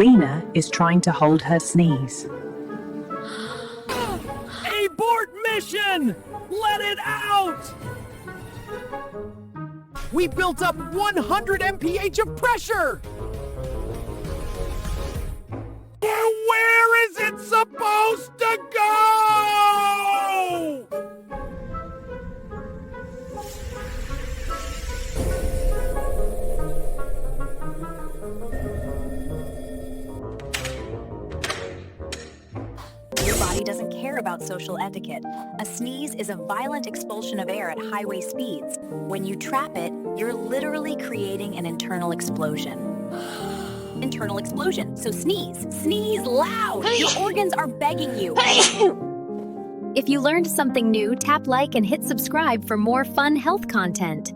Lena is trying to hold her sneeze. Abort mission! Let it out! We built up 100 mph of pressure! Where is it supposed to go? Your body doesn't care about social etiquette. A sneeze is a violent expulsion of air at highway speeds. When you trap it, you're literally creating an internal explosion. Internal explosion, so sneeze. Sneeze loud! Your organs are begging you. If you learned something new, tap like and hit subscribe for more fun health content.